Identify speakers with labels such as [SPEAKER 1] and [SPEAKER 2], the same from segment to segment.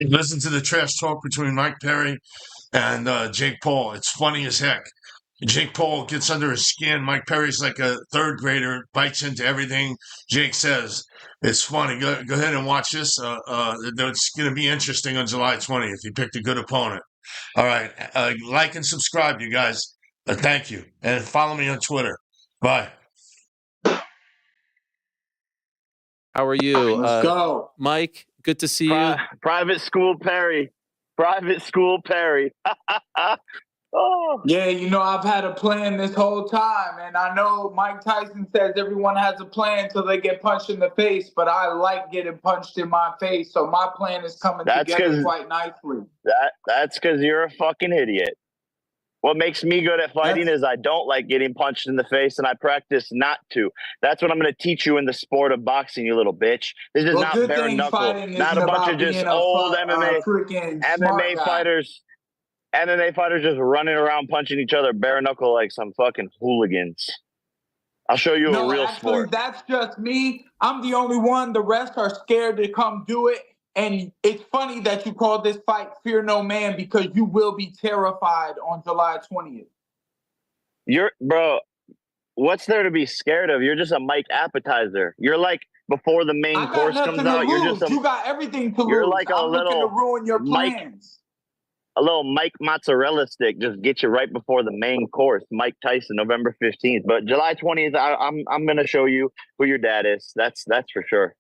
[SPEAKER 1] Listen to the trash talk between Mike Perry and Jake Paul. It's funny as heck. Jake Paul gets under his skin. Mike Perry's like a third grader, bites into everything Jake says. It's funny. Go ahead and watch this. It's going to be interesting on July 20th. He picked a good opponent. All right. Like and subscribe, you guys. Thank you. And follow me on Twitter. Bye.
[SPEAKER 2] How are you?
[SPEAKER 3] Let's go.
[SPEAKER 2] Mike, good to see you.
[SPEAKER 4] Private School Perry. Private School Perry.
[SPEAKER 3] Oh. Yeah, you know, I've had a plan this whole time, and I know Mike Tyson says everyone has a plan until they get punched in the face, but I like getting punched in my face, so my plan is coming together quite nicely.
[SPEAKER 4] That's because you're a fucking idiot. What makes me good at fighting is I don't like getting punched in the face, and I practice not to. That's what I'm going to teach you in the sport of boxing, you little bitch. This is not bare knuckle, not a bunch of just old MMA fighters. MMA fighters just running around punching each other bare knuckle like some fucking hooligans. I'll show you a real sport.
[SPEAKER 3] That's just me. I'm the only one. The rest are scared to come do it. And it's funny that you call this fight Fear No Man because you will be terrified on July 20th.
[SPEAKER 4] Bro, what's there to be scared of? You're just a Mike appetizer. You're like before the main course comes out.
[SPEAKER 3] You got everything to lose.
[SPEAKER 4] You're like
[SPEAKER 3] I'm looking to ruin your plans.
[SPEAKER 4] A little Mike mozzarella stick just get you right before the main course. Mike Tyson, November 15th. But July 20th, I'm gonna show you who your dad is. That's for sure.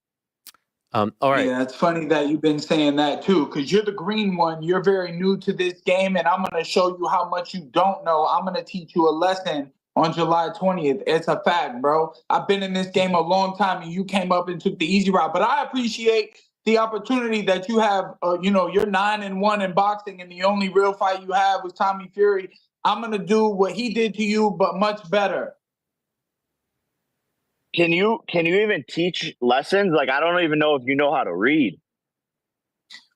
[SPEAKER 2] All right.
[SPEAKER 3] Yeah, it's funny that you've been saying that too, because you're the green one. You're very new to this game, and I'm gonna show you how much you don't know. I'm gonna teach you a lesson on July 20th. It's a fact, bro. I've been in this game a long time, and you came up and took the easy route. But I appreciate the opportunity that you have. You're 9-1 in boxing, and the only real fight you have was Tommy Fury. I'm gonna do what he did to you, but much better.
[SPEAKER 4] Can you even teach lessons? Like, I don't even know if you know how to read.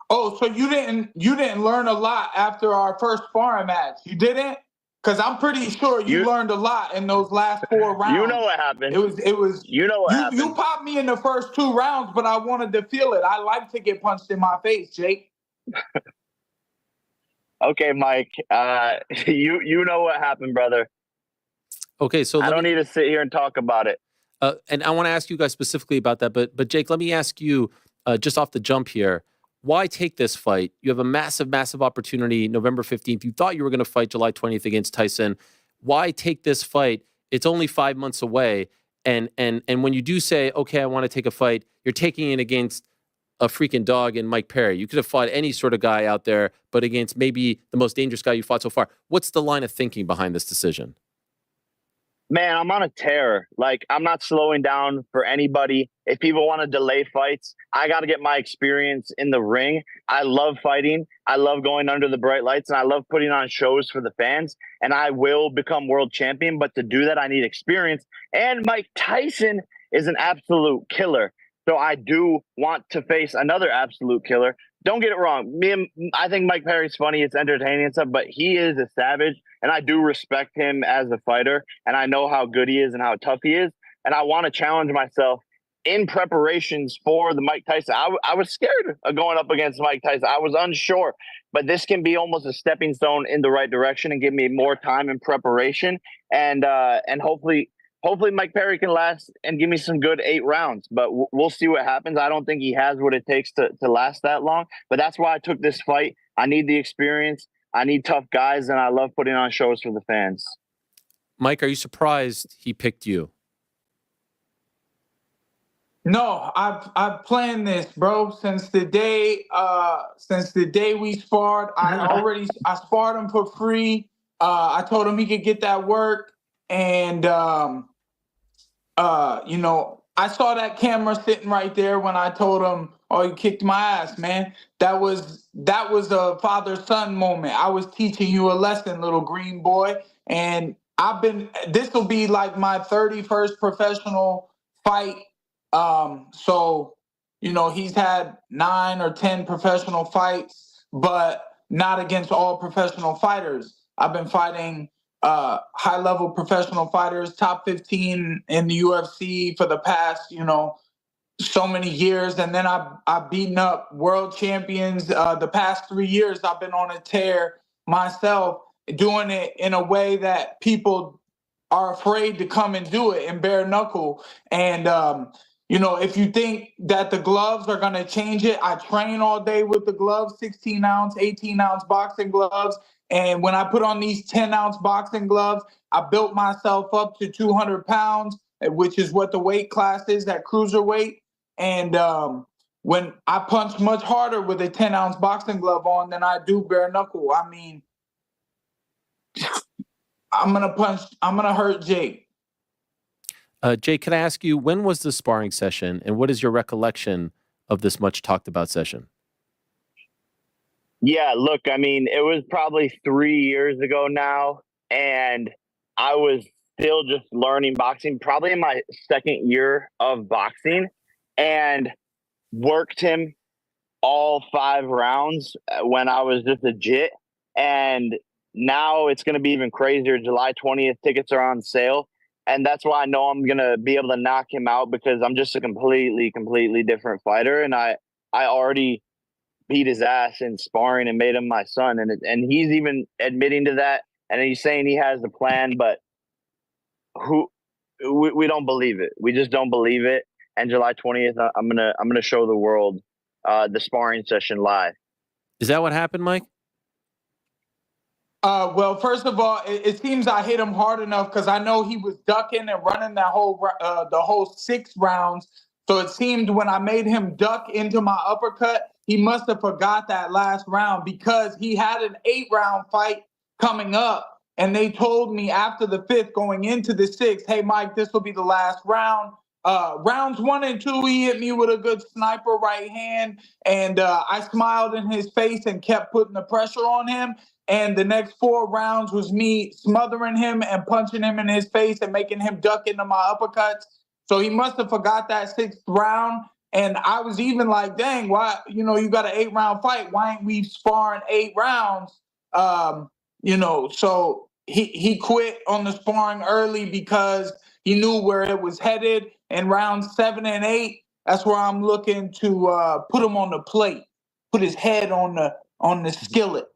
[SPEAKER 3] Oh, so you didn't learn a lot after our first sparring match? You didn't? Because I'm pretty sure you learned a lot in those last 4 rounds.
[SPEAKER 4] You know what happened.
[SPEAKER 3] It was.
[SPEAKER 4] You know what happened.
[SPEAKER 3] You popped me in the first 2 rounds, but I wanted to feel it. I like to get punched in my face, Jake.
[SPEAKER 4] Okay, Mike. You know what happened, brother.
[SPEAKER 2] Okay, so
[SPEAKER 4] I don't need to sit here and talk about it.
[SPEAKER 2] And I want to ask you guys specifically about that, but Jake, let me ask you just off the jump here. Why take this fight? You have a massive, massive opportunity November 15th. You thought you were going to fight July 20th against Tyson. Why take this fight? It's only 5 months away. And when you do say, okay, I want to take a fight, you're taking it against a freaking dog in Mike Perry. You could have fought any sort of guy out there, but against maybe the most dangerous guy you fought so far. What's the line of thinking behind this decision?
[SPEAKER 4] Man, I'm on a tear. Like, I'm not slowing down for anybody. If people want to delay fights, I got to get my experience in the ring. I love fighting. I love going under the bright lights, and I love putting on shows for the fans. And I will become world champion. But to do that, I need experience. And Mike Tyson is an absolute killer. So I do want to face another absolute killer. Don't get it wrong. I think Mike Perry's funny. It's entertaining and stuff, but he is a savage, and I do respect him as a fighter, and I know how good he is and how tough he is, and I want to challenge myself in preparations for the Mike Tyson. I was scared of going up against Mike Tyson. I was unsure, but this can be almost a stepping stone in the right direction and give me more time in preparation, and hopefully Mike Perry can last and give me some good 8 rounds, but we'll see what happens. I don't think he has what it takes to last that long, but that's why I took this fight. I need the experience. I need tough guys, and I love putting on shows for the fans.
[SPEAKER 2] Mike, are you surprised he picked you?
[SPEAKER 3] No, I've planned this, bro, since the day we sparred. I sparred him for free. I told him he could get that work. And, I saw that camera sitting right there when I told him, oh, you kicked my ass, man. That was a father-son moment. I was teaching you a lesson, little green boy. And this will be like my 31st professional fight. He's had 9 or 10 professional fights, but not against all professional fighters. I've been fighting high-level professional fighters, top 15 in the UFC for the past, so many years, and then I've beaten up world champions. The past 3 years, I've been on a tear myself, doing it in a way that people are afraid to come and do it in bare knuckle. And if you think that the gloves are going to change it, I train all day with the gloves, 16 ounce, 18 ounce boxing gloves. And when I put on these 10 ounce boxing gloves, I built myself up to 200 pounds, which is what the weight class is at cruiserweight. And when I punch much harder with a 10 ounce boxing glove on than I do bare knuckle, I mean, I'm going to hurt Jake.
[SPEAKER 2] Jake, can I ask you, when was the sparring session, and what is your recollection of this much talked about session?
[SPEAKER 4] Yeah, look, I mean, it was probably 3 years ago now, and I was still just learning boxing, probably in my second year of boxing, and worked him all 5 rounds when I was just a jit. And now it's going to be even crazier. July 20th, tickets are on sale. And that's why I know I'm going to be able to knock him out, because I'm just a completely different fighter. And I already beat his ass in sparring and made him my son. And he's even admitting to that. And he's saying he has the plan, but we don't believe it. We just don't believe it. And July 20th, I'm gonna show the world the sparring session live.
[SPEAKER 2] Is that what happened, Mike?
[SPEAKER 3] Well, first of all, it seems I hit him hard enough, because I know he was ducking and running the whole 6 rounds. So it seemed when I made him duck into my uppercut, he must have forgot that last round, because he had an 8-round fight coming up. And they told me after the 5th, going into the 6th, hey, Mike, this will be the last round. Rounds 1 and 2, he hit me with a good sniper right hand. And I smiled in his face and kept putting the pressure on him. And the next 4 rounds was me smothering him and punching him in his face and making him duck into my uppercuts. So he must have forgot that 6th round. And I was even like, dang, why, you got an 8-round fight. Why ain't we sparring 8 rounds? So he quit on the sparring early because he knew where it was headed. And rounds 7 and 8, that's where I'm looking to put him on the plate, put his head on the skillet.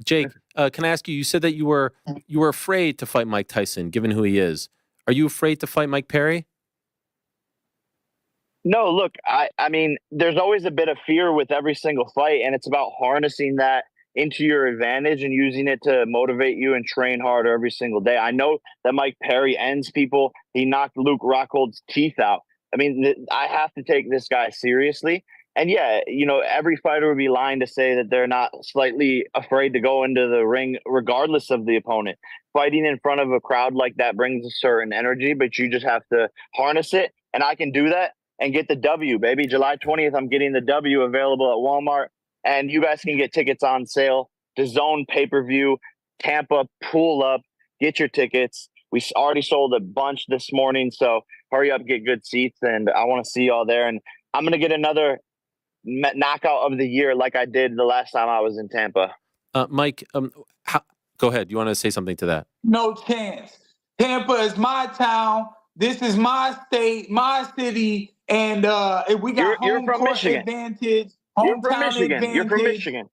[SPEAKER 2] Jake, can I ask you? You said that you were afraid to fight Mike Tyson, given who he is. Are you afraid to fight Mike Perry?
[SPEAKER 4] No, look, I mean, there's always a bit of fear with every single fight, and it's about harnessing that into your advantage and using it to motivate you and train harder every single day. I know that Mike Perry ends people. He knocked Luke Rockhold's teeth out. I mean, I have to take this guy seriously. And yeah, every fighter would be lying to say that they're not slightly afraid to go into the ring regardless of the opponent. Fighting in front of a crowd like that brings a certain energy, but you just have to harness it. And I can do that and get the W, baby. July 20th, I'm getting the W, available at Walmart. And you guys can get tickets on sale. DAZN pay-per-view, Tampa, pull up, get your tickets. We already sold a bunch this morning, so hurry up, get good seats, and I want to see y'all there. And I'm going to get another knockout of the year like I did the last time I was in Tampa.
[SPEAKER 2] Mike, go ahead. You want to say something to that?
[SPEAKER 3] No chance. Tampa is my town. This is my state, my city, and we got home court
[SPEAKER 4] Michigan.
[SPEAKER 3] Advantage.
[SPEAKER 4] You're from Michigan.
[SPEAKER 3] Advantage.
[SPEAKER 4] You're from Michigan.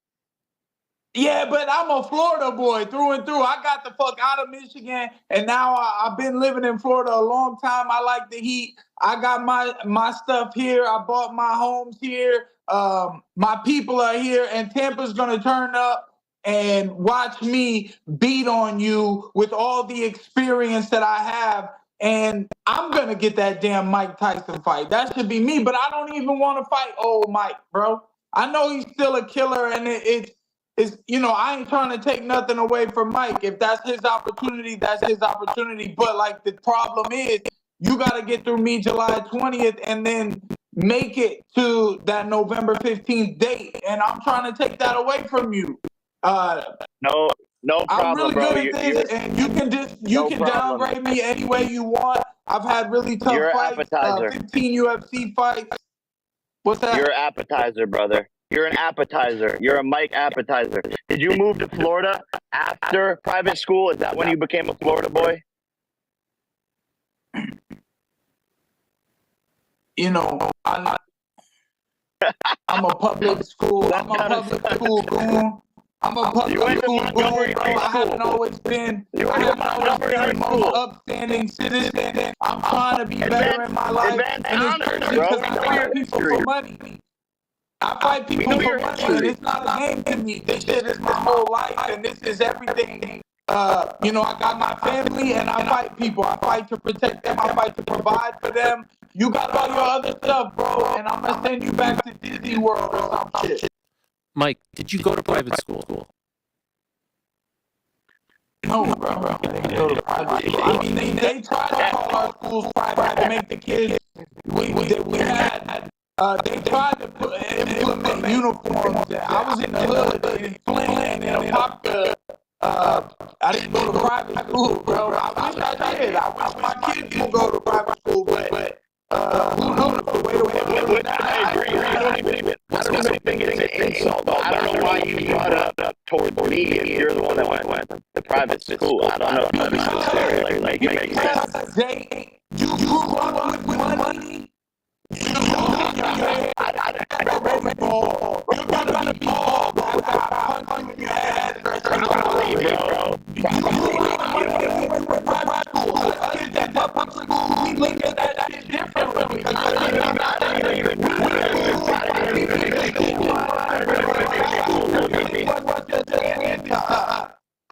[SPEAKER 3] Yeah, but I'm a Florida boy through and through. I got the fuck out of Michigan, and now I've been living in Florida a long time. I like the heat. I got my stuff here. I bought my homes here. My people are here, and Tampa's gonna turn up and watch me beat on you with all the experience that I have. And I'm going to get that damn Mike Tyson fight. That should be me, but I don't even want to fight old Mike, bro. I know he's still a killer, and it's I ain't trying to take nothing away from Mike. If that's his opportunity, that's his opportunity. But, like, the problem is you got to get through me July 20th and then make it to that November 15th date. And I'm trying to take that away from you.
[SPEAKER 4] No problem,
[SPEAKER 3] I'm really
[SPEAKER 4] bro.
[SPEAKER 3] good at this, and you can downgrade me any way you want. I've had really tough fights, 15 UFC fights. What's that?
[SPEAKER 4] You're an appetizer, brother. You're an appetizer. You're a Mike appetizer. Did you move to Florida after private school? Is that when you became a Florida boy?
[SPEAKER 3] you know, I'm a public school goon. I'm a public school goon, bro. I haven't always been the most upstanding citizen. I'm trying to be better in my life, and it's crazy because I fight people for money. I fight people for money, and it's not a game to me. This shit is my whole life, and this is everything. You know, I got my family, and I fight people. I fight to protect them. I fight to provide for them. You got all your other stuff, bro, and I'm gonna send you back to Disney World or some shit.
[SPEAKER 2] Mike, did you go to private school?
[SPEAKER 3] No, bro. I didn't go to private school. I mean, they tried to call our schools private to make the kids. We had. They tried to implement uniforms. I was in the hood in Flint and Apopka. I didn't go to private school, bro. I wish I did. I wish my kids would go to private school, but who knows?
[SPEAKER 4] I agree. I don't even think it's an insult. I don't know why you brought it up towards me if you're the one that went to private school. I don't know. Like it makes sense.
[SPEAKER 3] Jay, you grew up with money. You're gonna be bald after I punch you in your head. Bro. We look at that shit differently. I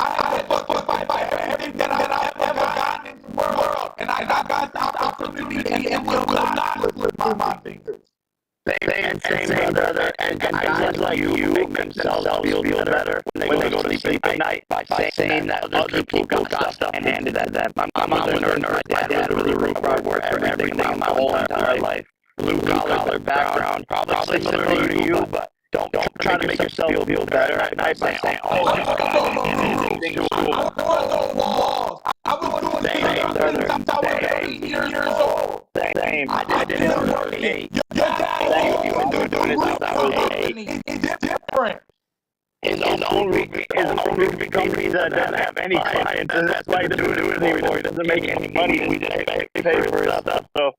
[SPEAKER 3] had to fucking fight for everything that I've ever gotten in the world, and I got the opportunity and will not slip my fingers.
[SPEAKER 4] Same, brother. And guys like you make themselves feel better when they go to sleep at night by saying that other people got stuff and handed that. My mom was a nurse. My dad was a roofer. I worked for everything my whole entire life. Blue collar background, probably similar to you, but don't try to make yourself feel better at night by saying, "Oh,
[SPEAKER 3] I was doing things since I was 8 years old.
[SPEAKER 4] Same. I didn't work 8.
[SPEAKER 3] Your dad,
[SPEAKER 4] you been doing it since I was 8.
[SPEAKER 3] It's different.
[SPEAKER 4] His own roofing company that doesn't have any clients, and that's why he doesn't do it anymore. He doesn't make any money. We just pay for his stuff. So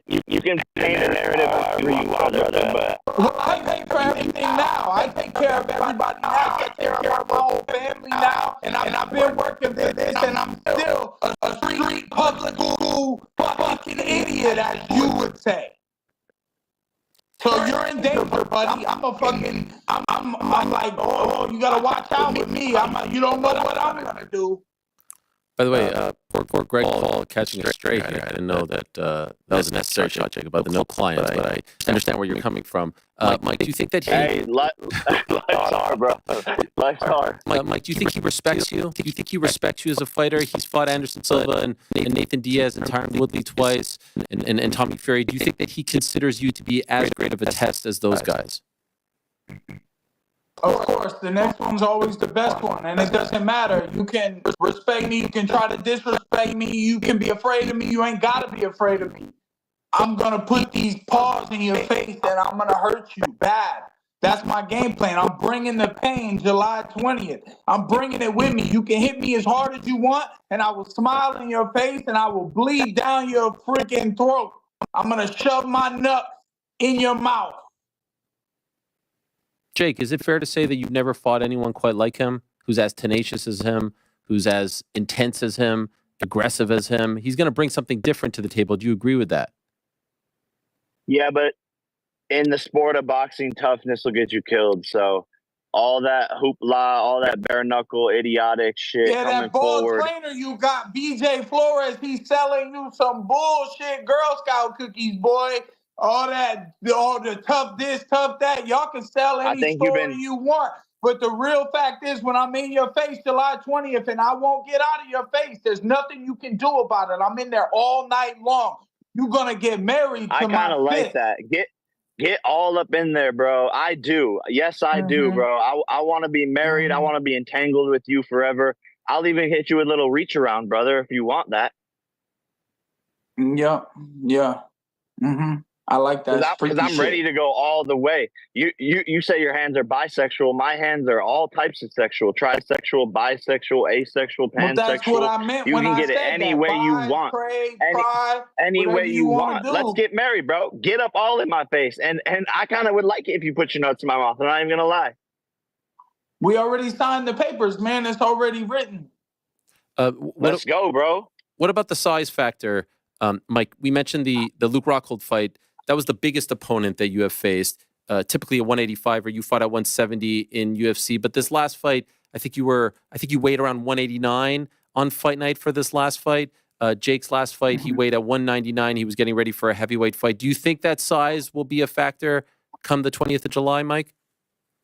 [SPEAKER 4] you can paint a narrative however you want, brother. But
[SPEAKER 3] well, I pay for everything now. I take care of everybody now. I take care of my whole family now, and I've been working for this, and I'm still a street public school fucking idiot, as you would say. So you're in danger, buddy. I'm like, oh, you gotta watch out with me. You don't know what I'm gonna do.
[SPEAKER 2] By the way, for Greg Paul catching a stray here, I didn't know that that was a necessary shot, Jacob, about the no clients, but I understand where you're coming from. Mike, do you think that he...
[SPEAKER 4] Hey, life's hard, bro. Life's hard.
[SPEAKER 2] Mike, do you think he respects you? Do you think he respects you as a fighter? He's fought Anderson Silva and Nathan Diaz and Tyron Woodley twice and Tommy Fury. Do you think that he considers you to be as great of a test as those guys?
[SPEAKER 3] Of course, the next one's always the best one, and it doesn't matter. You can respect me, you can try to disrespect me, you can be afraid of me, you ain't gotta be afraid of me. I'm gonna put these paws in your face and I'm gonna hurt you bad. That's my game plan. I'm bringing the pain July 20th. I'm bringing it with me. You can hit me as hard as you want, and I will smile in your face and I will bleed down your freaking throat. I'm gonna shove my nuts in your mouth.
[SPEAKER 2] Jake, is it fair to say that you've never fought anyone quite like him, who's as tenacious as him, who's as intense as him, aggressive as him? He's going to bring something different to the table. Do you agree with that?
[SPEAKER 4] Yeah, but in the sport of boxing, toughness will get you killed. So all that hoopla, all that bare knuckle, idiotic shit
[SPEAKER 3] yeah,
[SPEAKER 4] coming
[SPEAKER 3] that ball
[SPEAKER 4] forward.
[SPEAKER 3] trainer you got, BJ Flores, he's selling you some bullshit Girl Scout cookies, boy. All the tough this, tough that. Y'all can sell any story you want. But the real fact is, when I'm in your face July 20th and I won't get out of your face, there's nothing you can do about it. I'm in there all night long. You're going to get married to my fist.
[SPEAKER 4] I kind of like that. Get all up in there, bro. I do. Yes, I do, bro. I want to be married. I want to be entangled with you forever. I'll even hit you with a little reach around, brother, if you want that.
[SPEAKER 3] Yeah. Mm-hmm. I like that. It's
[SPEAKER 4] Because
[SPEAKER 3] freaky
[SPEAKER 4] I'm
[SPEAKER 3] shit.
[SPEAKER 4] ready to go all the way. You say your hands are bisexual. My hands are all types of sexual: trisexual, bisexual, asexual,
[SPEAKER 3] Well, that's what
[SPEAKER 4] pansexual.
[SPEAKER 3] I meant
[SPEAKER 4] You
[SPEAKER 3] when
[SPEAKER 4] can
[SPEAKER 3] I
[SPEAKER 4] get it
[SPEAKER 3] said
[SPEAKER 4] any
[SPEAKER 3] that.
[SPEAKER 4] way you
[SPEAKER 3] Bi,
[SPEAKER 4] want.
[SPEAKER 3] trade,
[SPEAKER 4] Any
[SPEAKER 3] tri,
[SPEAKER 4] any
[SPEAKER 3] whatever
[SPEAKER 4] way
[SPEAKER 3] you
[SPEAKER 4] you
[SPEAKER 3] want
[SPEAKER 4] want.
[SPEAKER 3] to
[SPEAKER 4] Let's
[SPEAKER 3] do.
[SPEAKER 4] get married, bro. Get up all in my face. And I kind of would like it if you put your nuts in my mouth. I'm not even gonna lie.
[SPEAKER 3] We already signed the papers, man. It's already written.
[SPEAKER 4] Let's go, bro.
[SPEAKER 2] What about the size factor, Mike? We mentioned the Luke Rockhold fight. That was the biggest opponent that you have faced. Typically a 185, or you fought at 170 in UFC. But this last fight, I think you weighed around 189 on fight night for this last fight. Jake's last fight, he weighed at 199. He was getting ready for a heavyweight fight. Do you think that size will be a factor come the 20th of July, Mike?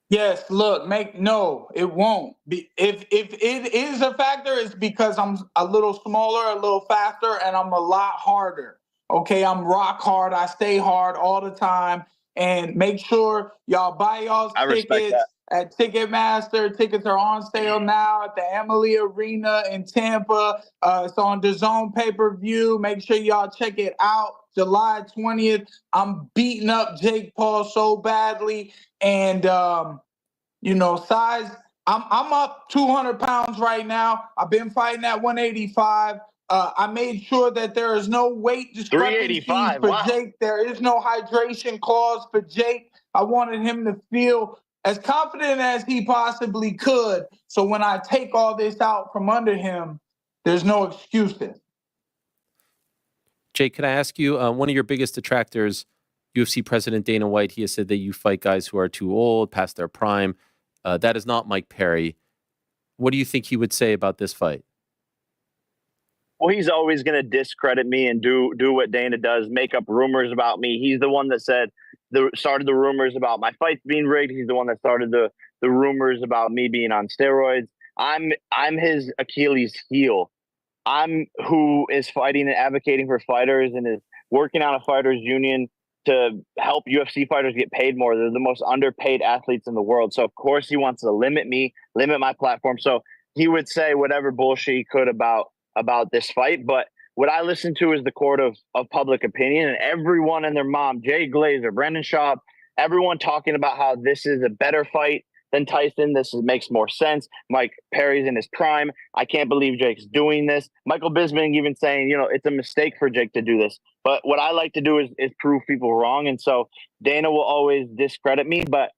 [SPEAKER 3] Yes, look, no, it won't be. If it is a factor, it's because I'm a little smaller, a little faster, and I'm a lot harder. Okay, I'm rock hard. I stay hard all the time. And make sure y'all buy y'all's
[SPEAKER 4] I respect
[SPEAKER 3] tickets
[SPEAKER 4] that.
[SPEAKER 3] at Ticketmaster. Tickets are on sale now at the Emily Arena in Tampa. It's on the DAZN pay-per-view. Make sure y'all check it out. July 20th. I'm beating up Jake Paul so badly. And size, I'm up 200 pounds right now. I've been fighting at 185. I made sure that there is no weight discrepancies
[SPEAKER 4] 385,
[SPEAKER 3] for
[SPEAKER 4] wow.
[SPEAKER 3] Jake. There is no hydration clause for Jake. I wanted him to feel as confident as he possibly could. So when I take all this out from under him, there's no excuses.
[SPEAKER 2] Jake, can I ask you, one of your biggest detractors, UFC President Dana White, he has said that you fight guys who are too old, past their prime. That is not Mike Perry. What do you think he would say about this fight?
[SPEAKER 4] Well, he's always going to discredit me and do what Dana does, make up rumors about me. He's the one that started the rumors about my fights being rigged. He's the one that started the rumors about me being on steroids. I'm his Achilles heel. I'm who is fighting and advocating for fighters and is working on a fighters union to help UFC fighters get paid more. They're the most underpaid athletes in the world. So of course he wants to limit me, limit my platform. So he would say whatever bullshit he could about this fight. But what I listen to is the court of public opinion, and everyone and their mom, Jay Glazer, Brendan Schaub, everyone talking about how this is a better fight than Tyson. Makes more sense. Mike Perry's in his prime. I can't believe Jake's doing this. Michael Bisping even saying, it's a mistake for Jake to do this. But what I like to do is prove people wrong. And so Dana will always discredit me, but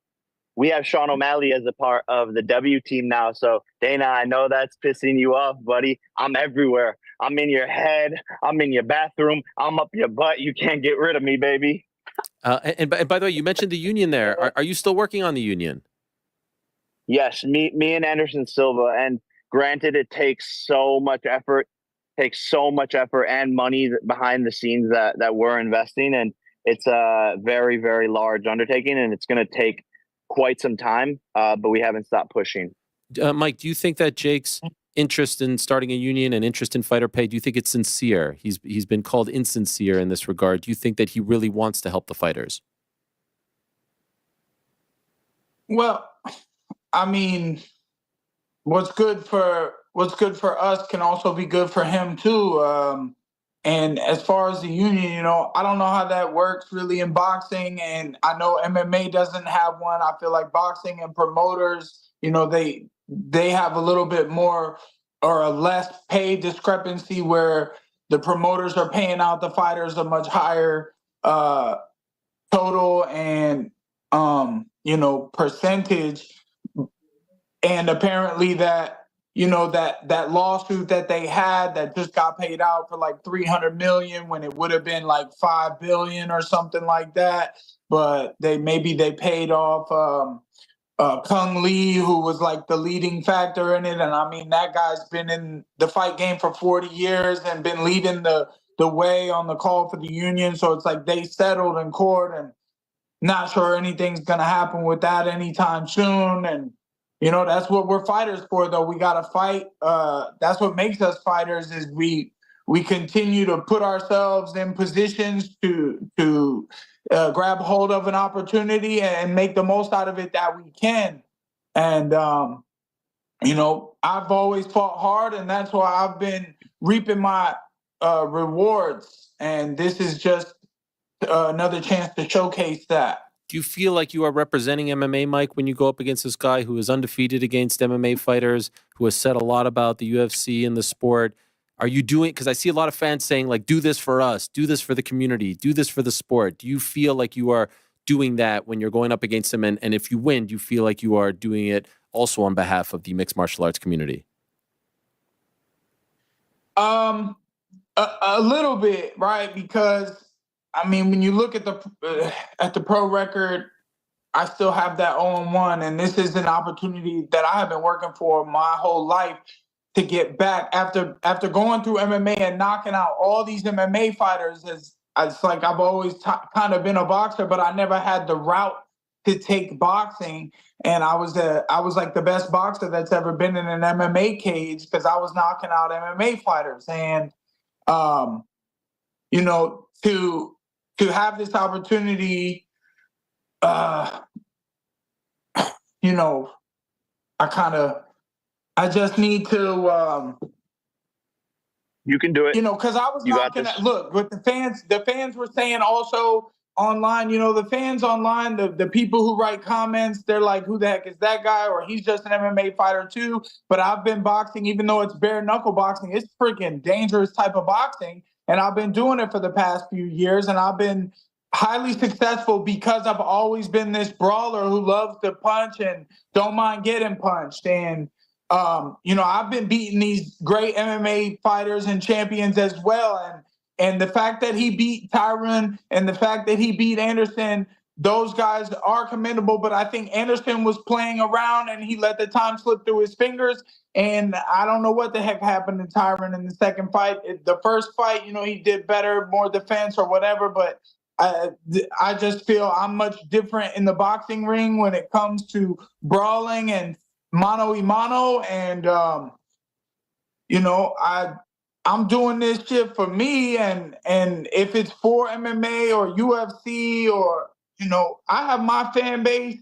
[SPEAKER 4] we have Sean O'Malley as a part of the W team now. So Dana, I know that's pissing you off, buddy. I'm everywhere. I'm in your head. I'm in your bathroom. I'm up your butt. You can't get rid of me, baby.
[SPEAKER 2] And by the way, you mentioned the union there. Are you still working on the union?
[SPEAKER 4] Yes, me and Anderson Silva. And granted, it takes so much effort, and money behind the scenes that we're investing. And it's a very, very large undertaking, and it's going to take quite some time, but we haven't stopped pushing.
[SPEAKER 2] Mike, do you think that Jake's interest in starting a union and interest in fighter pay, do you think it's sincere? He's been called insincere in this regard. Do you think that he really wants to help the fighters?
[SPEAKER 3] Well, I mean, what's good for us can also be good for him too. And as far as the union, I don't know how that works really in boxing, and I know MMA doesn't have one. I feel like boxing and promoters, they have a little bit more or a less pay discrepancy where the promoters are paying out the fighters a much higher total and percentage. And apparently that lawsuit that they had that just got paid out for like $300 million when it would have been like $5 billion or something like that. But they paid off Kung Lee, who was like the leading factor in it. And I mean, that guy's been in the fight game for 40 years and been leading the way on the call for the union. So it's like they settled in court, and not sure anything's going to happen with that anytime soon. And that's what we're fighters for, though. We got to fight. That's what makes us fighters, is we continue to put ourselves in positions to grab hold of an opportunity and make the most out of it that we can. And, I've always fought hard, and that's why I've been reaping my rewards. And this is just another chance to showcase that.
[SPEAKER 2] Do you feel like you are representing MMA, Mike, when you go up against this guy who is undefeated against MMA fighters, who has said a lot about the UFC and the sport? Are you doing, because I see a lot of fans saying, like, do this for us, do this for the community, do this for the sport. Do you feel like you are doing that when you're going up against him? And if you win, do you feel like you are doing it also on behalf of the mixed martial arts community?
[SPEAKER 3] A little bit, right? Because I mean, when you look at the pro record, I still have that 0-1, and this is an opportunity that I have been working for my whole life to get back after going through MMA and knocking out all these MMA fighters. It's like I've always kind of been a boxer, but I never had the route to take boxing. And I was like the best boxer that's ever been in an MMA cage because I was knocking out MMA fighters. And you know, to have this opportunity, you know, I just need to,
[SPEAKER 4] You can do it.
[SPEAKER 3] you know, because I was knocking at, look, what the fans were saying also online, you know, the fans online, the people who write comments, they're like, who the heck is that guy? Or he's just an MMA fighter too. But I've been boxing, even though it's bare knuckle boxing, it's freaking dangerous type of boxing. And I've been doing it for the past few years, and I've been highly successful because I've always been this brawler who loves to punch and don't mind getting punched. And, you know, I've been beating these great MMA fighters and champions as well. And the fact that he beat Tyron and the fact that he beat Anderson, those guys are commendable. But I think Anderson was playing around and he let the time slip through his fingers. And I don't know what the heck happened to Tyron in the second fight. The first fight, you know, he did better, more defense or whatever. But I just feel I'm much different in the boxing ring when it comes to brawling and mano-a-mano. And, you know, I'm doing this shit for me. And if it's for MMA or UFC or, you know, I have my fan base.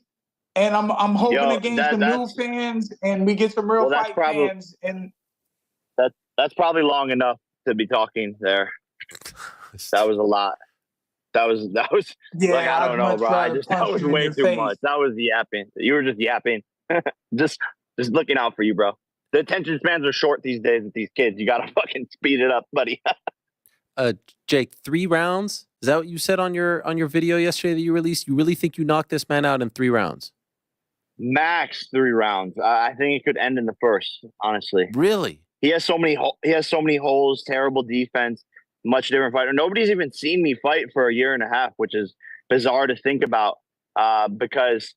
[SPEAKER 3] And I'm hoping to gain some new fans, and we get some real fight fans. And
[SPEAKER 4] that's probably long enough to be talking there. That was a lot. That was
[SPEAKER 3] yeah.
[SPEAKER 4] Like, I don't know, bro. That was way too much. That was yapping. You were just yapping. just looking out for you, bro. The attention spans are short these days with these kids. You gotta fucking speed it up, buddy.
[SPEAKER 2] Jake, 3 rounds? Is that what you said on your video yesterday that you released? You really think you knocked this man out in 3 rounds?
[SPEAKER 4] Max 3 rounds. I think it could end in the first, honestly.
[SPEAKER 2] Really?
[SPEAKER 4] He has so many holes, terrible defense, much different fighter. Nobody's even seen me fight for a year and a half, which is bizarre to think about because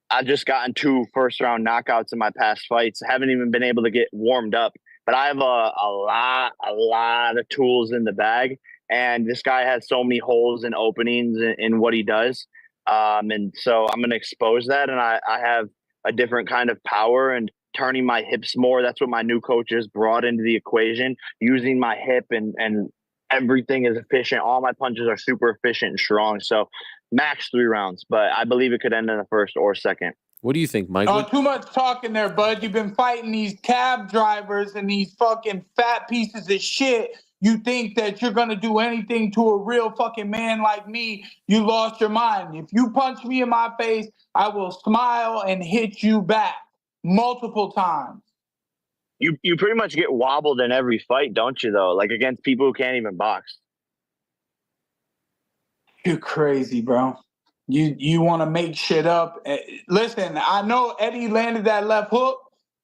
[SPEAKER 4] I've just gotten 2 first-round knockouts in my past fights. Haven't even been able to get warmed up. But I have a lot of tools in the bag, and this guy has so many holes and openings in what he does. And so I'm going to expose that, and I have a different kind of power and turning my hips more. That's what my new coaches brought into the equation, using my hip and everything is efficient. All my punches are super efficient and strong. So max 3 rounds, but I believe it could end in the first or second.
[SPEAKER 2] What do you think, Mike?
[SPEAKER 3] Oh, too much talking there, bud. You've been fighting these cab drivers and these fucking fat pieces of shit. You think that you're going to do anything to a real fucking man like me, you lost your mind. If you punch me in my face, I will smile and hit you back multiple times.
[SPEAKER 4] You pretty much get wobbled in every fight, don't you, though? Like against people who can't even box.
[SPEAKER 3] You're crazy, bro. You want to make shit up. Listen, I know Eddie landed that left hook,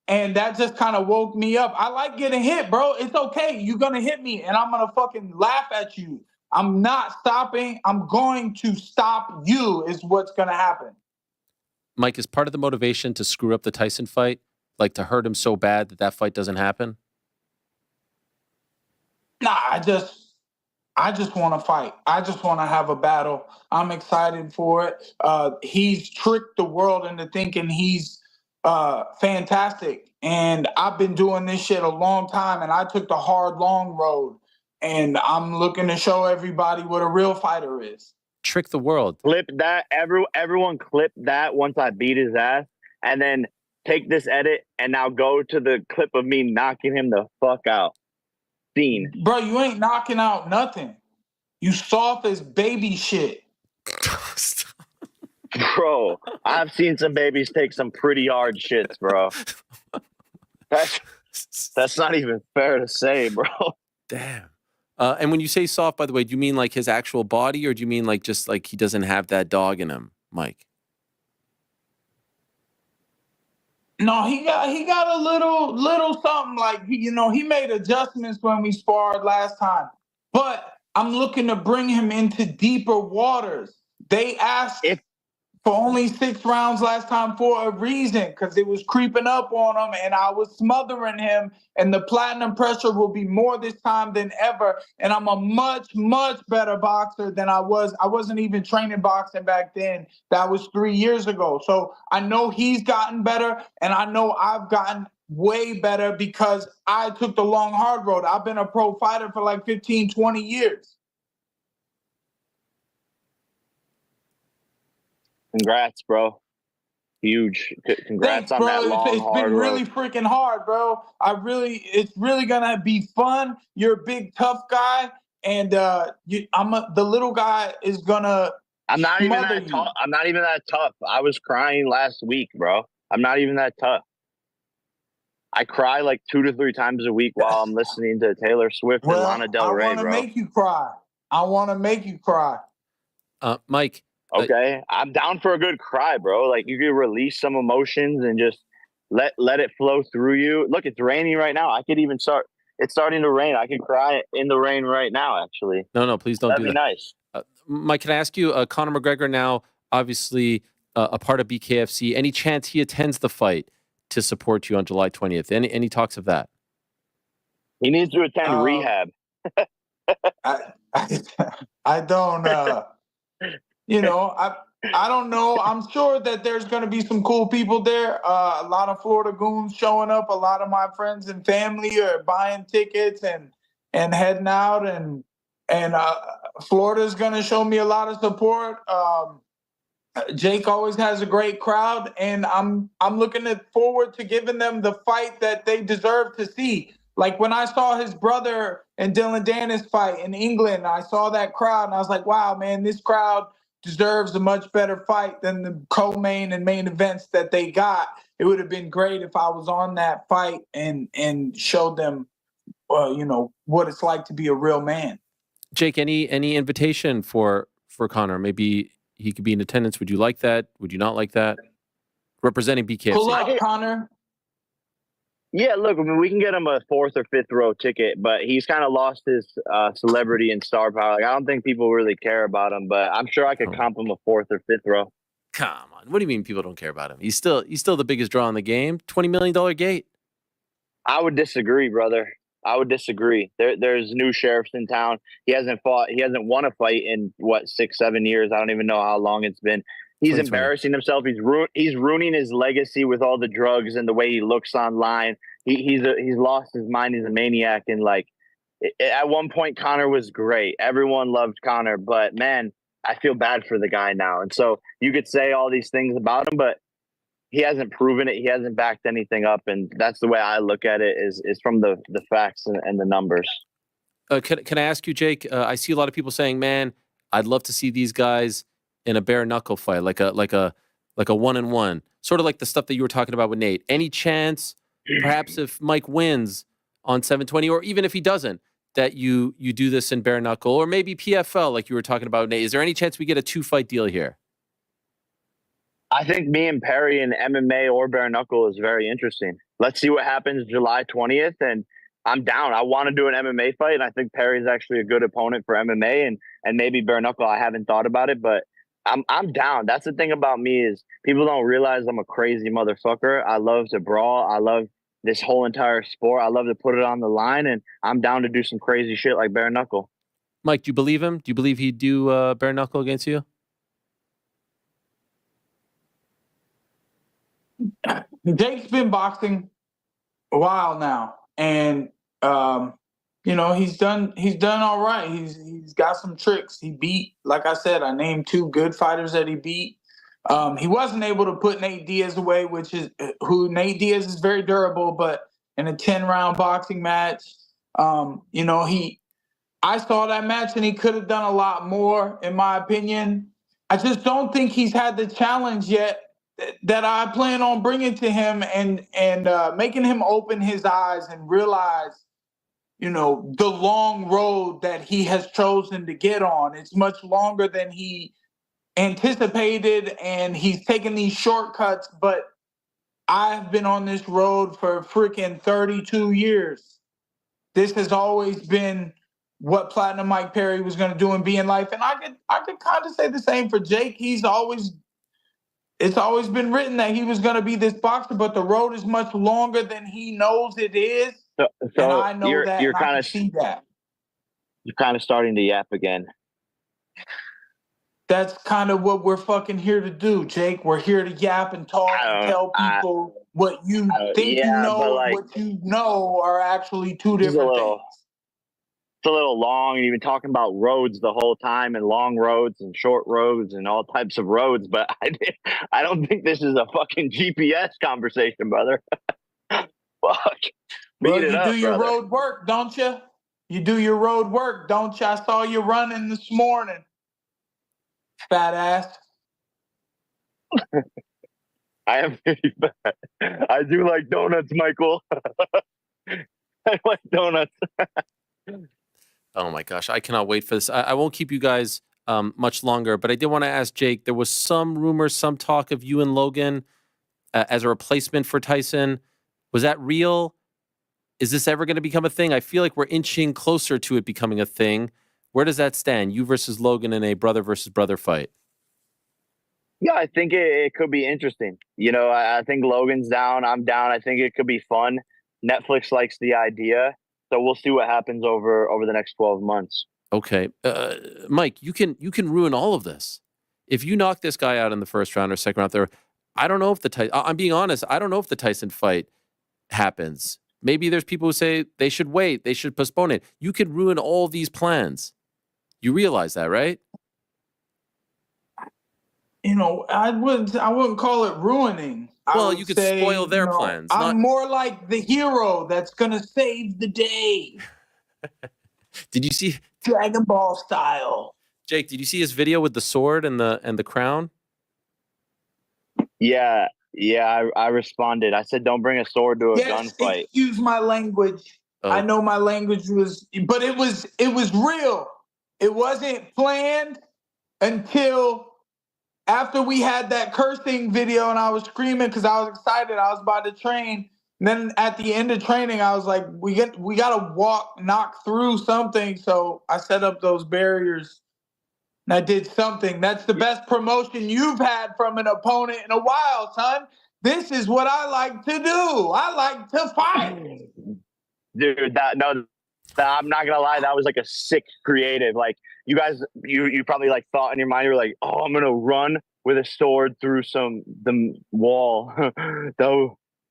[SPEAKER 3] and that just kind of woke me up. I like getting hit, bro. It's okay. You're going to hit me, and I'm going to fucking laugh at you. I'm not stopping. I'm going to stop you is what's going to happen.
[SPEAKER 2] Mike, is part of the motivation to screw up the Tyson fight, like to hurt him so bad that fight doesn't happen?
[SPEAKER 3] Nah, I just want to fight. I just want to have a battle. I'm excited for it. He's tricked the world into thinking he's fantastic. And I've been doing this shit a long time, and I took the hard, long road. And I'm looking to show everybody what a real fighter is.
[SPEAKER 2] Trick the world.
[SPEAKER 4] Clip that. Everyone clip that once I beat his ass. And then take this edit and now go to the clip of me knocking him the fuck out. Scene.
[SPEAKER 3] Bro, you ain't knocking out nothing. You soft as baby shit.
[SPEAKER 4] Bro, I've seen some babies take some pretty hard shits, bro. That's not even fair to say, bro.
[SPEAKER 2] Damn. And when you say soft, by the way, do you mean like his actual body, or do you mean like just like he doesn't have that dog in him, Mike?
[SPEAKER 3] No, he got a little something, like, you know, he made adjustments when we sparred last time. But I'm looking to bring him into deeper waters. They asked for only 6 rounds last time for a reason, because it was creeping up on him and I was smothering him, and the platinum pressure will be more this time than ever. And I'm a much, much better boxer than I was. I wasn't even training boxing back then. That was 3 years ago. So I know he's gotten better, and I know I've gotten way better because I took the long, hard road. I've been a pro fighter for like 15, 20 years.
[SPEAKER 4] Congrats, bro. Huge. Congrats. Thanks, on that long,
[SPEAKER 3] it's
[SPEAKER 4] hard
[SPEAKER 3] been really
[SPEAKER 4] road.
[SPEAKER 3] Freaking hard, bro. It's really gonna be fun. You're a big, tough guy, and the little guy is gonna.
[SPEAKER 4] I'm not even that tough. I'm not even that tough. I was crying last week, bro. I'm not even that tough. I cry like 2 to 3 times a week while I'm listening to Taylor Swift and Lana Del Rey, bro.
[SPEAKER 3] I want to make you cry. I want to make you cry.
[SPEAKER 2] Mike.
[SPEAKER 4] Okay, I'm down for a good cry, bro. Like, you can release some emotions and just let it flow through you. Look, it's raining right now. I could even start. It's starting to rain. I can cry in the rain right now, actually.
[SPEAKER 2] No, please don't do that.
[SPEAKER 4] That'd be nice.
[SPEAKER 2] Mike, can I ask you, Conor McGregor now obviously a part of BKFC. Any chance he attends the fight to support you on July 20th? Any talks of that?
[SPEAKER 4] He needs to attend rehab.
[SPEAKER 3] I don't. You know, I don't know. I'm sure that there's going to be some cool people there. A lot of Florida goons showing up. A lot of my friends and family are buying tickets and heading out. And Florida's going to show me a lot of support. Jake always has a great crowd, and I'm looking forward to giving them the fight that they deserve to see. Like when I saw his brother and Dylan Dennis fight in England, I saw that crowd, and I was like, wow, man, this crowd deserves a much better fight than the co-main and main events that they got. It would have been great if I was on that fight and showed them, you know, what it's like to be a real man.
[SPEAKER 2] Jake, any invitation for Conor? Maybe he could be in attendance. Would you like that? Would you not like that? Representing BKFC.
[SPEAKER 3] Pull up, Conor.
[SPEAKER 4] Yeah, look, I mean, we can get him a 4th or 5th row ticket, but he's kind of lost his celebrity and star power. Like, I don't think people really care about him, but I'm sure I could comp him a 4th or 5th row.
[SPEAKER 2] Come on, what do you mean people don't care about him? He's still the biggest draw in the game. $20 million gate.
[SPEAKER 4] I would disagree, brother. I would disagree. There's new sheriffs in town. He hasn't won a fight in 6-7 years. I don't even know how long it's been. He's embarrassing himself. He's ruining his legacy with all the drugs and the way he looks online. He's lost his mind. He's a maniac. And like, at one point, Conor was great. Everyone loved Conor, but man, I feel bad for the guy now. And so you could say all these things about him, but he hasn't proven it. He hasn't backed anything up. And that's the way I look at it is from the facts and the numbers.
[SPEAKER 2] Can I ask you, Jake? I see a lot of people saying, man, I'd love to see these guys in a bare knuckle fight, like a 1-on-1, sort of like the stuff that you were talking about with Nate. Any chance, perhaps if Mike wins on 720, or even if he doesn't, that you do this in bare knuckle, or maybe PFL, like you were talking about, Nate? Is there any chance we get a 2-fight deal here?
[SPEAKER 4] I think me and Perry in MMA or bare knuckle is very interesting. Let's see what happens July 20th, and I'm down. I want to do an MMA fight, and I think Perry's actually a good opponent for MMA, and maybe bare knuckle. I haven't thought about it, but I'm down. That's the thing about me is people don't realize I'm a crazy motherfucker. I love to brawl. I love this whole entire sport. I love to put it on the line, and I'm down to do some crazy shit like bare knuckle.
[SPEAKER 2] Mike, do you believe him? Do you believe he'd do bare knuckle against you?
[SPEAKER 3] Jake's been boxing a while now, and you know, he's done all right. He's got some tricks. He beat, like I said, I named 2 good fighters that he beat. He wasn't able to put Nate Diaz away, Nate Diaz is very durable, but in a 10-round boxing match, you know, I saw that match and he could have done a lot more, in my opinion. I just don't think he's had the challenge yet that I plan on bringing to him and making him open his eyes and realize, you know, the long road that he has chosen to get on. It's much longer than he anticipated, and he's taken these shortcuts, but I've been on this road for freaking 32 years. This has always been what Platinum Mike Perry was going to do and be in life. And I could kind of say the same for Jake. It's always been written that he was going to be this boxer, but the road is much longer than he knows it is.
[SPEAKER 4] So
[SPEAKER 3] and I know
[SPEAKER 4] you're
[SPEAKER 3] and I
[SPEAKER 4] kind
[SPEAKER 3] can
[SPEAKER 4] of
[SPEAKER 3] see that.
[SPEAKER 4] You're kind of starting to yap again.
[SPEAKER 3] That's kind of what we're fucking here to do, Jake. We're here to yap and talk and tell people what you think you know and what you know are actually two different things.
[SPEAKER 4] It's a little long, and you've been talking about roads the whole time, and long roads and short roads and all types of roads, but I don't think this is a fucking GPS conversation, brother. Fuck.
[SPEAKER 3] Well, you do your road work, don't you? You do your road work, don't you? I saw you running this morning, fat ass.
[SPEAKER 4] I am pretty fat. I do like donuts, Michael. I like donuts.
[SPEAKER 2] Oh my gosh, I cannot wait for this. I won't keep you guys much longer, but I did want to ask Jake, there was some rumors, some talk of you and Logan as a replacement for Tyson. Was that real? Is this ever going to become a thing? I feel like we're inching closer to it becoming a thing. Where does that stand? You versus Logan in a brother versus brother fight.
[SPEAKER 4] Yeah, I think it could be interesting. You know, I think Logan's down. I'm down. I think it could be fun. Netflix likes the idea. So we'll see what happens over the next 12 months.
[SPEAKER 2] Okay. Mike, you can ruin all of this. If you knock this guy out in the first round or second round, there, I don't know if I'm being honest, I don't know if the Tyson fight happens. Maybe there's people who say they should wait, they should postpone it. You could ruin all these plans. You realize that, right?
[SPEAKER 3] You know, I wouldn't call it ruining.
[SPEAKER 2] Well, you could spoil their plans.
[SPEAKER 3] I'm more like the hero that's gonna save the day.
[SPEAKER 2] Did you see
[SPEAKER 3] Dragon Ball style?
[SPEAKER 2] Jake, did you see his video with the sword and the crown?
[SPEAKER 4] Yeah, I responded. I said, "Don't bring a sword to a gunfight."
[SPEAKER 3] Excuse my language. Oh. I know my language but it was real. It wasn't planned until after we had that cursing video and I was screaming because I was excited. I was about to train. And then at the end of training, I was like, we got to knock through something. So I set up those barriers and I did something. That's the best promotion you've had from an opponent in a while, son. This is what I like to do. I like to fight.
[SPEAKER 4] Dude, I'm not gonna lie, that was like a sick creative. Like you guys, you probably like thought in your mind, you were like, "Oh, I'm gonna run with a sword through the wall." I'm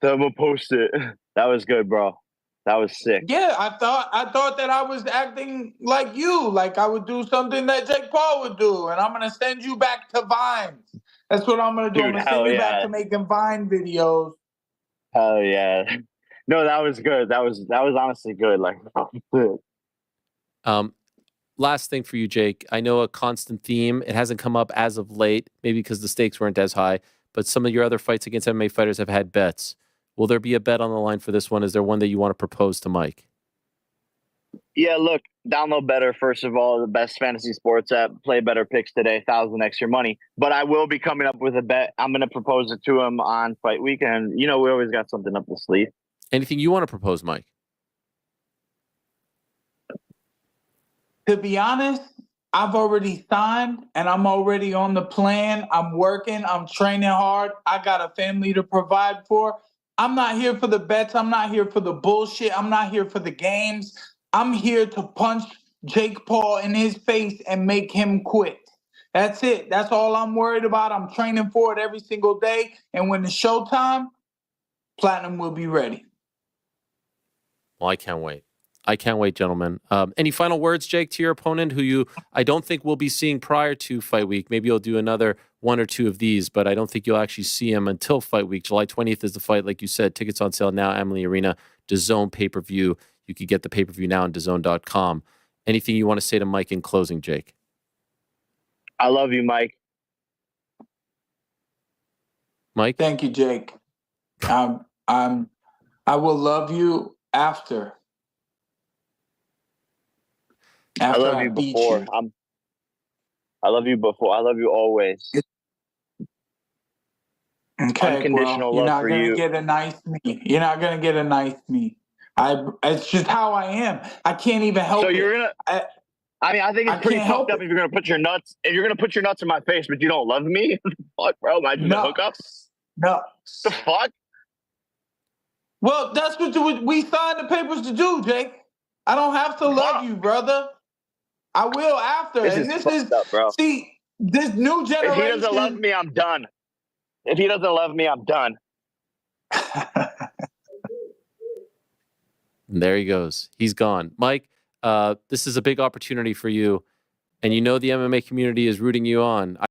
[SPEAKER 4] gonna post it. That was good, bro. That was sick.
[SPEAKER 3] Yeah, I thought that I was acting like you, like I would do something that Jake Paul would do, and I'm gonna send you back to Vines. That's what I'm gonna do.
[SPEAKER 4] Dude,
[SPEAKER 3] I'm gonna send you back to making Vine videos.
[SPEAKER 4] Hell yeah. No, that was good. That was honestly good. Like,
[SPEAKER 2] last thing for you, Jake. I know a constant theme. It hasn't come up as of late, maybe because the stakes weren't as high, but some of your other fights against MMA fighters have had bets. Will there be a bet on the line for this one? Is there one that you want to propose to Mike?
[SPEAKER 4] Yeah, look, download Better, first of all, the best fantasy sports app. Play Better picks today, 1,000 extra money. But I will be coming up with a bet. I'm going to propose it to him on fight weekend. You know, we always got something up the sleeve.
[SPEAKER 2] Anything you want to propose, Mike?
[SPEAKER 3] To be honest, I've already signed and I'm already on the plan. I'm working. I'm training hard. I got a family to provide for. I'm not here for the bets. I'm not here for the bullshit. I'm not here for the games. I'm here to punch Jake Paul in his face and make him quit. That's it. That's all I'm worried about. I'm training for it every single day. And when it's showtime, Platinum will be ready.
[SPEAKER 2] Well, I can't wait. I can't wait, gentlemen. Any final words, Jake, to your opponent, who I don't think we'll be seeing prior to fight week? Maybe you'll do another one or two of these, but I don't think you'll actually see him until fight week. July 20th is the fight, like you said. Tickets on sale now, Amalie Arena, DAZN pay-per-view. You could get the pay-per-view now on DAZN.com. Anything you want to say to Mike in closing, Jake?
[SPEAKER 4] I love you, Mike.
[SPEAKER 2] Mike?
[SPEAKER 3] Thank you, Jake. I will love you after.
[SPEAKER 4] I love you
[SPEAKER 3] beat
[SPEAKER 4] before.
[SPEAKER 3] you.
[SPEAKER 4] I love you before. I love you always.
[SPEAKER 3] Okay,
[SPEAKER 4] Unconditional
[SPEAKER 3] well, you're
[SPEAKER 4] love
[SPEAKER 3] not
[SPEAKER 4] for
[SPEAKER 3] gonna
[SPEAKER 4] you.
[SPEAKER 3] get a nice me. You're not gonna get a nice me. It's just how I am. I can't even help
[SPEAKER 4] So
[SPEAKER 3] it.
[SPEAKER 4] you're gonna. I mean, I think
[SPEAKER 3] I
[SPEAKER 4] it's pretty
[SPEAKER 3] can't help
[SPEAKER 4] fucked up
[SPEAKER 3] it.
[SPEAKER 4] if you're gonna put your nuts. If you're gonna put your nuts in my face, but you don't love me. Fuck, bro. Am I just a
[SPEAKER 3] No,
[SPEAKER 4] hookup?
[SPEAKER 3] no.
[SPEAKER 4] The fuck?
[SPEAKER 3] Well, that's what we signed the papers to do, Jake. I don't have to love
[SPEAKER 4] Fuck.
[SPEAKER 3] you, brother. I will after.
[SPEAKER 4] This
[SPEAKER 3] And
[SPEAKER 4] is
[SPEAKER 3] this
[SPEAKER 4] fucked
[SPEAKER 3] is
[SPEAKER 4] up, bro.
[SPEAKER 3] see this new
[SPEAKER 4] If
[SPEAKER 3] generation.
[SPEAKER 4] he doesn't love me, I'm done. If he doesn't love me, I'm done.
[SPEAKER 2] And there he goes. He's gone. Mike, this is a big opportunity for you. And you know the MMA community is rooting you on.